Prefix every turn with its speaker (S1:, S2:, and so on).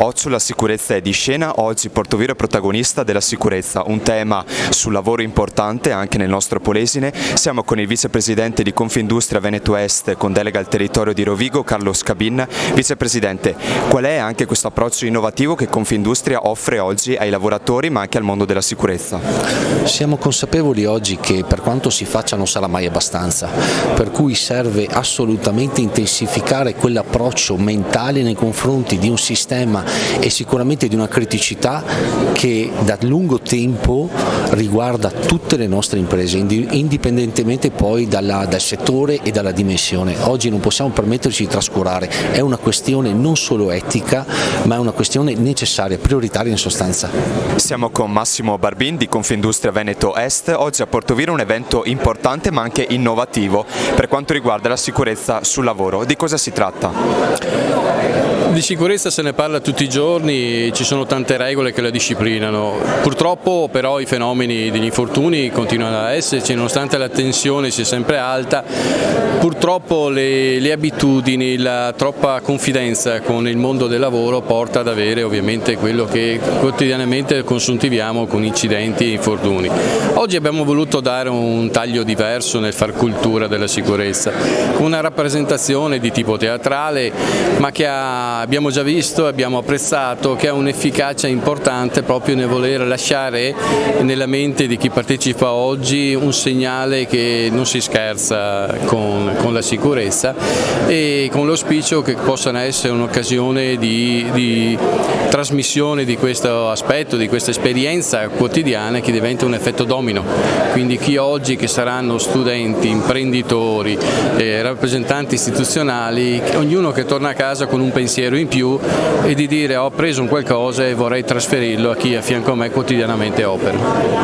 S1: Occhio, la sicurezza è di scena, oggi Portoviro è protagonista della sicurezza, un tema sul lavoro importante anche nel nostro Polesine. Siamo con il vicepresidente di Confindustria Veneto Est con delega al territorio di Rovigo, Carlo Scabin. Vicepresidente, qual è anche questo approccio innovativo che Confindustria offre oggi ai lavoratori ma anche al mondo della sicurezza?
S2: Siamo consapevoli oggi che per quanto si faccia non sarà mai abbastanza, per cui serve assolutamente intensificare quell'approccio mentale nei confronti di un sistema e sicuramente di una criticità che da lungo tempo riguarda tutte le nostre imprese, indipendentemente poi dal settore e dalla dimensione. Oggi non possiamo permetterci di trascurare, è una questione non solo etica ma è una questione necessaria, prioritaria in sostanza.
S1: Siamo con Massimo Barbin di Confindustria Veneto Est, oggi a Portoviro un evento importante ma anche innovativo per quanto riguarda la sicurezza sul lavoro. Di cosa si tratta?
S3: Di sicurezza se ne parla tutti i giorni, ci sono tante regole che la disciplinano. Purtroppo però i fenomeni degli infortuni continuano ad esserci, nonostante la tensione sia sempre alta. Purtroppo le abitudini, la troppa confidenza con il mondo del lavoro porta ad avere ovviamente quello che quotidianamente consuntiviamo con incidenti e infortuni. Oggi abbiamo voluto dare un taglio diverso nel far cultura della sicurezza, una rappresentazione di tipo teatrale ma che abbiamo già visto, abbiamo apprezzato, che ha un'efficacia importante proprio nel voler lasciare nella mente di chi partecipa oggi un segnale che non si scherza con la sicurezza e con l'auspicio che possano essere un'occasione di trasmissione di questo aspetto, di questa esperienza quotidiana che diventa un effetto domino. Quindi chi oggi che saranno studenti, imprenditori, rappresentanti istituzionali, ognuno che torna a casa con un pensiero in più e di dire ho appreso un qualcosa e vorrei trasferirlo a chi a fianco a me quotidianamente opera.